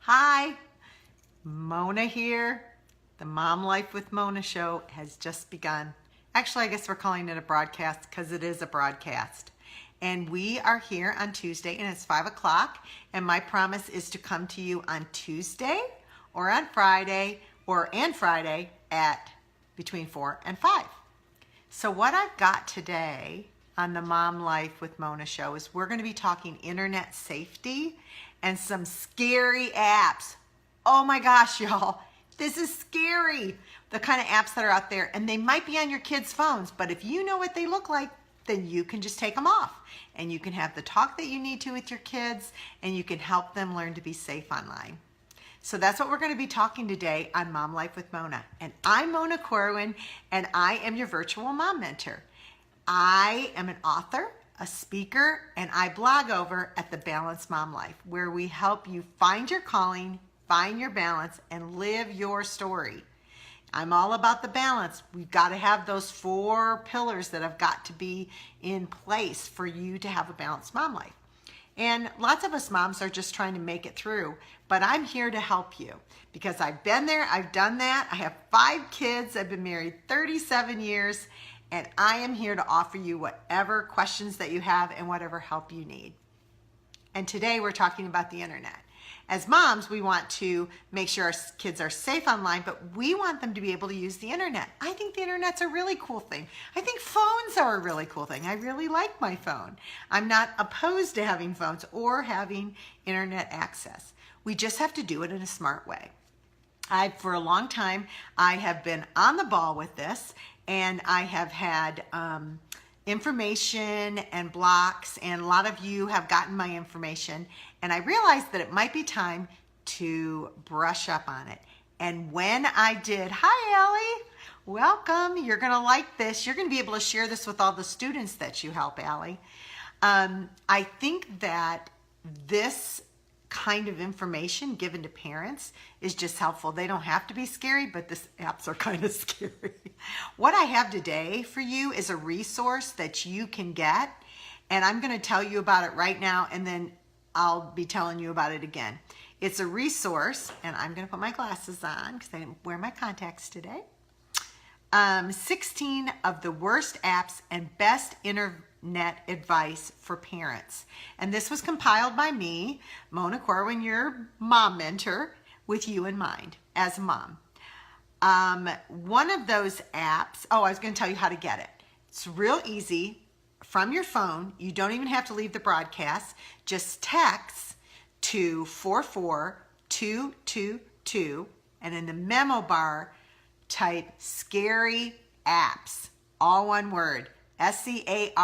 Hi, Mona here. The Mom Life with Mona show has just begun. Actually, I guess we're calling it a broadcast because it is a broadcast. And we are here on Tuesday and it's 5 o'clock. And my promise is to come to you on Tuesday or on Friday and Friday at between 4 and 5. So what I've got today on the Mom Life with Mona show is we're going to be talking internet safety and some scary apps. Oh my gosh, y'all, this is scary. The kind of apps that are out there, and they might be on your kids' phones, but if you know what they look like, then you can just take them off and you can have the talk that you need to with your kids and you can help them learn to be safe online. So that's what we're going to be talking today on Mom Life with Mona. And I'm Mona Corwin and I am your virtual mom mentor. I am an author, a speaker, and I blog over at The Balanced Mom Life, where we help you find your calling, find your balance, and live your story. I'm all about the balance. We've got to have those 4 pillars that have got to be in place for you to have a balanced mom life. And lots of us moms are just trying to make it through, but I'm here to help you because I've been there, I've done that. I have 5 kids, I've been married 37 years, and I am here to offer you whatever questions that you have and whatever help you need. And today we're talking about the internet. As moms, we want to make sure our kids are safe online, but we want them to be able to use the internet. I think the internet's a really cool thing. I think phones are a really cool thing. I really like my phone. I'm not opposed to having phones or having internet access. We just have to do it in a smart way. For a long time, I have been on the ball with this, and I have had information and blocks, and a lot of you have gotten my information, and I realized that it might be time to brush up on it. And when I did, hi Allie, welcome, you're gonna like this. You're gonna be able to share this with all the students that you help, Allie. I think that this kind of information given to parents is just helpful. They don't have to be scary, but these apps are kind of scary. What I have today for you is a resource that you can get, and I'm going to tell you about it right now, and then I'll be telling you about it again. It's a resource, and I'm going to put my glasses on because I didn't wear my contacts today. 16 of the worst apps and best internet advice for parents. And this was compiled by me, Mona Corwin, your mom mentor, with you in mind as a mom. One of those apps, I was going to tell you how to get it. It's real easy from your phone. You don't even have to leave the broadcast. Just text to 44222 and in the memo bar type SCARYAPPS, all one word, SCARYAPPS,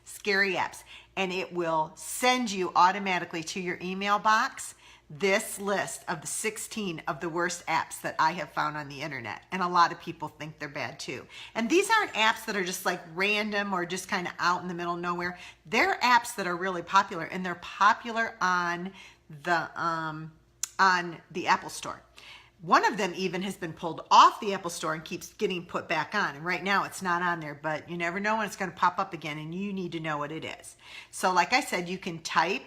SCARYAPPS, and it will send you automatically to your email box this list of the 16 of the worst apps that I have found on the internet. And a lot of people think they're bad too. And these aren't apps that are just like random or just kind of out in the middle of nowhere. They're apps that are really popular, and they're popular on the Apple Store. One of them even has been pulled off the Apple Store and keeps getting put back on. And right now it's not on there, but you never know when it's going to pop up again, and you need to know what it is. So like I said, you can type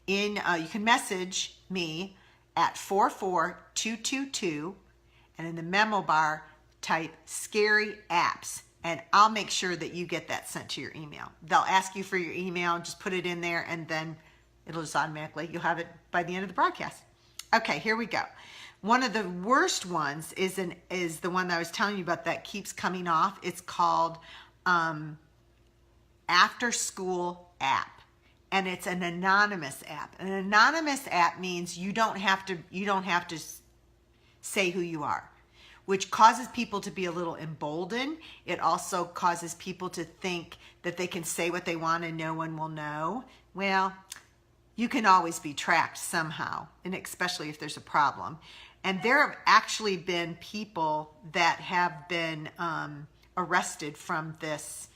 in, you can message me at 44222, and in the memo bar type SCARYAPPS, and I'll make sure that you get that sent to your email. They'll ask you for your email, just put it in there, and then it'll just automatically, you'll have it by the end of the broadcast. Okay, here we go. One of the worst ones is the one that I was telling you about that keeps coming off. It's called After School App, and it's an anonymous app. An anonymous app means you don't have to say who you are, which causes people to be a little emboldened. It also causes people to think that they can say what they want and no one will know. Well, you can always be tracked somehow, and especially if there's a problem. And there have actually been people that have been arrested from this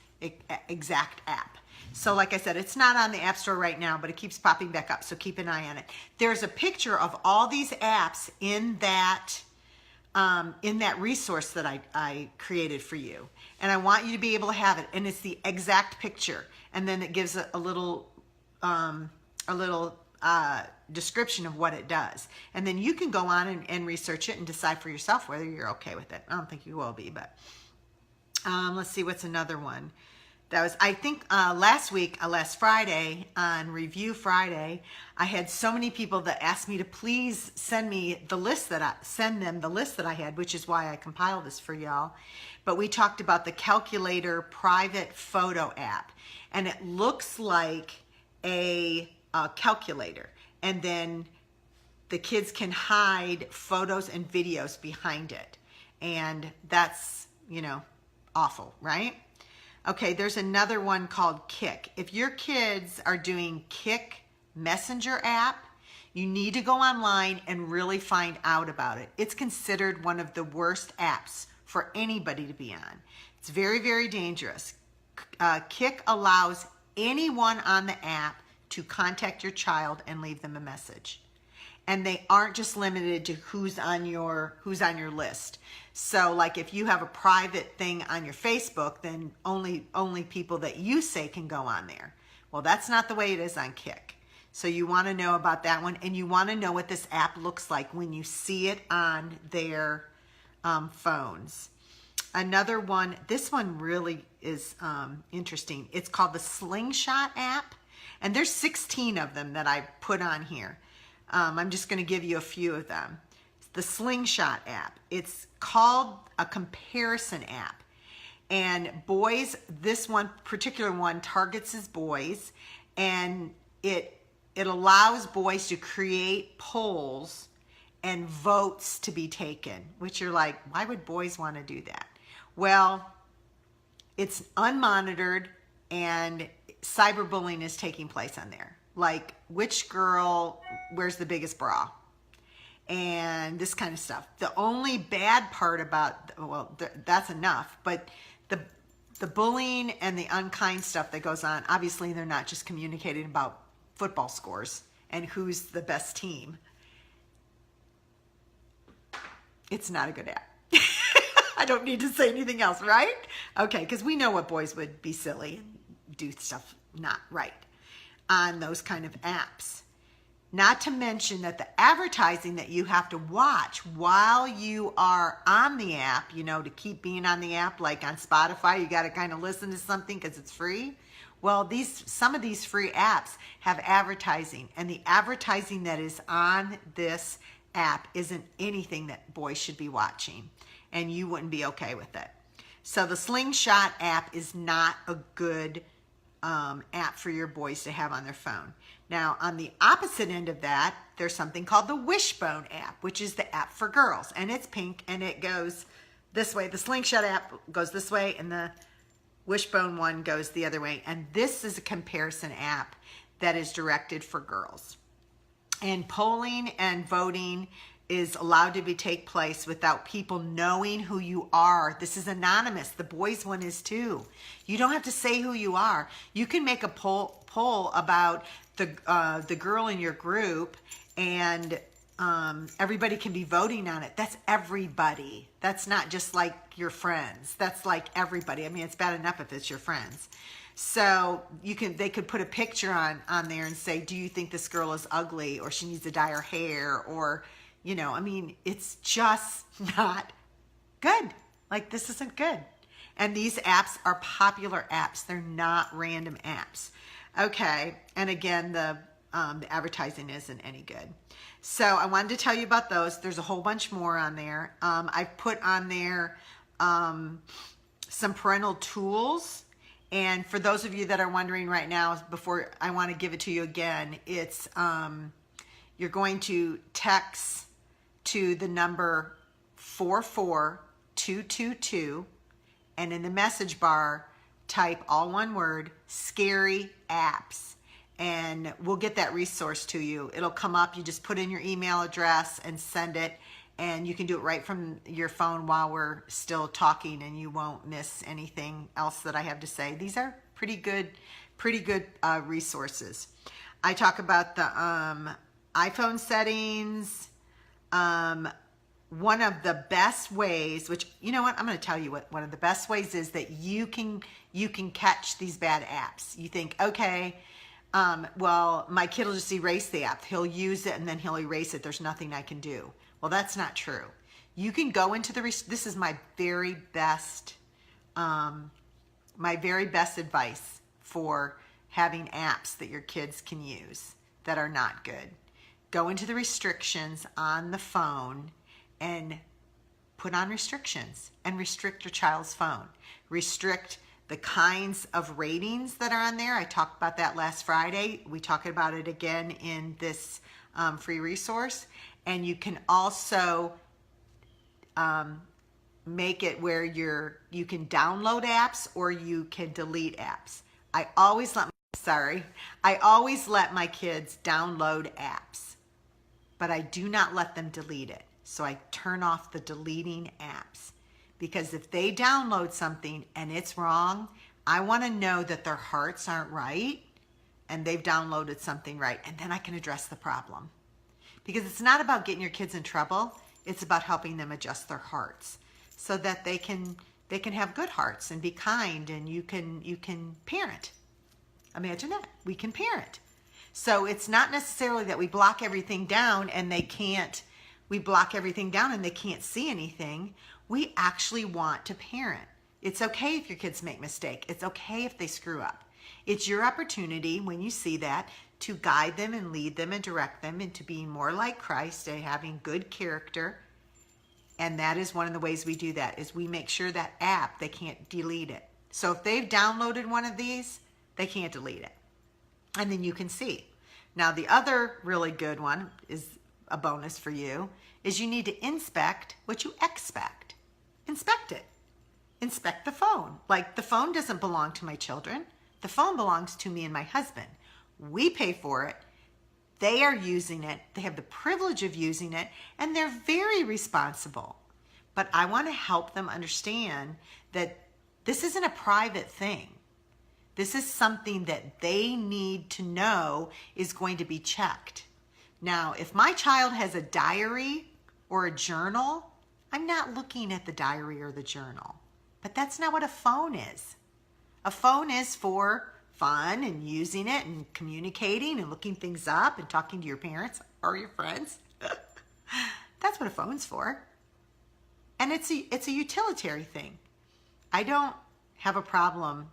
exact app. So like I said, it's not on the App Store right now, but it keeps popping back up, so keep an eye on it. There's a picture of all these apps in that resource that I created for you. And I want you to be able to have it, and it's the exact picture. And then it gives a little description of what it does. And then you can go on and research it and decide for yourself whether you're okay with it. I don't think you will be, but let's see, what's another one? That was, I think, last week, last Friday, on Review Friday, I had so many people that asked me to please send me the list send them the list that I had, which is why I compiled this for y'all. But we talked about the Calculator private photo app, and it looks like a calculator, and then the kids can hide photos and videos behind it, and that's, you know, awful, right? Okay, there's another one called Kik. If your kids are doing Kik Messenger app, you need to go online and really find out about it. It's considered one of the worst apps for anybody to be on. It's very, very dangerous. Kik allows anyone on the app to contact your child and leave them a message. And they aren't just limited to who's on your list. So like if you have a private thing on your Facebook, then only people that you say can go on there. Well, that's not the way it is on Kik. So you want to know about that one, and you want to know what this app looks like when you see it on their phones. Another one, this one really is interesting. It's called the Slingshot app, and there's 16 of them that I put on here. I'm just going to give you a few of them. The Slingshot app. It's called a comparison app. And boys, this one particular one targets as boys, and it allows boys to create polls and votes to be taken, which you're like, why would boys want to do that? Well, it's unmonitored, and cyberbullying is taking place on there. Like, which girl wears the biggest bra? And this kind of stuff. The only bad part about, well, that's enough, but the bullying and the unkind stuff that goes on, obviously they're not just communicating about football scores and who's the best team. It's not a good app. I don't need to say anything else, right? Okay, because we know what boys would be silly and do stuff not right on those kind of apps. Not to mention that the advertising that you have to watch while you are on the app, you know, to keep being on the app, like on Spotify, you got to kind of listen to something because it's free. Well, some of these free apps have advertising, and the advertising that is on this app isn't anything that boys should be watching, and you wouldn't be okay with it. So the Slingshot app is not a good app for your boys to have on their phone. Now, on the opposite end of that, there's something called the Wishbone app, which is the app for girls, and it's pink, and it goes this way. The Slingshot app goes this way, and the Wishbone one goes the other way, and this is a comparison app that is directed for girls. And polling and voting is allowed to take place without people knowing who you are. This is anonymous. The boys one is too. You don't have to say who you are. You can make a poll about the girl in your group, and everybody can be voting on it. That's everybody. That's not just like your friends. That's like everybody. I mean, it's bad enough if it's your friends. So they could put a picture on there and say, do you think this girl is ugly, or she needs to dye her hair, or, you know, I mean, it's just not good. Like, this isn't good. And these apps are popular apps. They're not random apps. Okay, and again, the advertising isn't any good. So I wanted to tell you about those. There's a whole bunch more on there. I've put on there some parental tools. And for those of you that are wondering right now, before I want to give it to you again, it's you're going to text to the number 44222, and in the message bar, type all one word, Scary Apps, and we'll get that resource to you. It'll come up. You just put in your email address and send it, and you can do it right from your phone while we're still talking, and you won't miss anything else that I have to say. These are pretty good resources. I talk about the iPhone settings. One of the best ways, which, you know what, I'm going to tell you what one of the best ways is that you can catch these bad apps. You think, okay, Well, my kid will just erase the app. He'll use it and then he'll erase it. There's nothing I can do. Well, that's not true. You can go into this is my very best advice for having apps that your kids can use that are not good. Go into the restrictions on the phone and put on restrictions and restrict your child's phone. Restrict the kinds of ratings that are on there. I talked about that last Friday. We talked about it again in this free resource. And you can also make it where you can download apps or you can delete apps. I always let my kids download apps, but I do not let them delete it. So I turn off the deleting apps, because if they download something and it's wrong, I want to know that their hearts aren't right and they've downloaded something right, and then I can address the problem. Because it's not about getting your kids in trouble, it's about helping them adjust their hearts so that they can have good hearts and be kind, and you can parent. Imagine that. We can parent. So it's not necessarily that we block everything down and they can't see anything. We actually want to parent. It's okay if your kids make mistakes. It's okay if they screw up. It's your opportunity, when you see that, to guide them and lead them and direct them into being more like Christ and having good character. And that is one of the ways we do that, is we make sure that app, they can't delete it. So if they've downloaded one of these, they can't delete it. And then you can see. Now the other really good one is a bonus for you, is you need to inspect what you expect. Inspect it. Inspect the phone. Like, the phone doesn't belong to my children. The phone belongs to me and my husband. We pay for it. They are using it. They have the privilege of using it, and they're very responsible. But I want to help them understand that this isn't a private thing. This is something that they need to know is going to be checked. Now, if my child has a diary or a journal, I'm not looking at the diary or the journal. But that's not what a phone is. A phone is for fun and using it and communicating and looking things up and talking to your parents or your friends. That's what a phone's for. And it's a utilitarian thing. I don't have a problem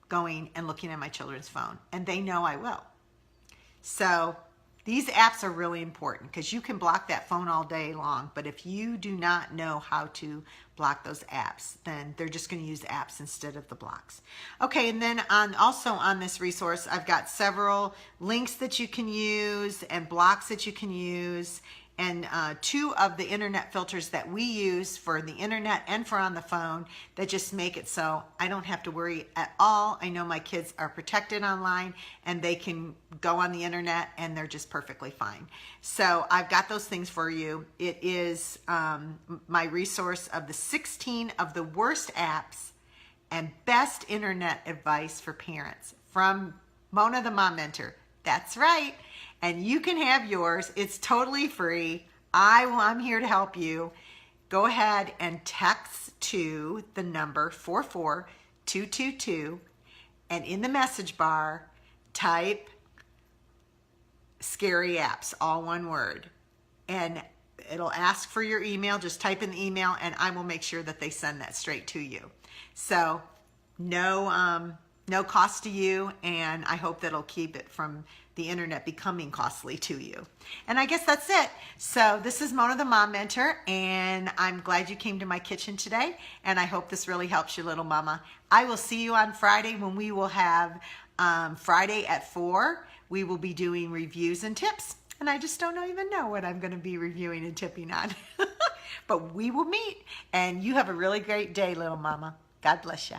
going and looking at my children's phone, and they know I will. So these apps are really important, because you can block that phone all day long, but if you do not know how to block those apps, then they're just going to use apps instead of the blocks. Okay, and then also on this resource, I've got several links that you can use and blocks that you can use, and 2 of the internet filters that we use for the internet and for on the phone that just make it so I don't have to worry at all. I know my kids are protected online and they can go on the internet and they're just perfectly fine. So I've got those things for you. It is my resource of the 16 of the worst apps and best internet advice for parents from Mona the Mom Mentor. That's right. And you can have yours. It's totally free. I'm here to help you. Go ahead and text to the number 44222, and in the message bar, type Scary Apps, all one word. And it'll ask for your email. Just type in the email and I will make sure that they send that straight to you. So no cost to you, and I hope that'll keep it from the internet becoming costly to you. And I guess that's it. So this is Mona the Mom Mentor, and I'm glad you came to my kitchen today, and I hope this really helps your little mama. I will see you on Friday when we will have Friday at 4. We will be doing reviews and tips, and I just don't even know what I'm going to be reviewing and tipping on. But we will meet, and you have a really great day, little mama. God bless you.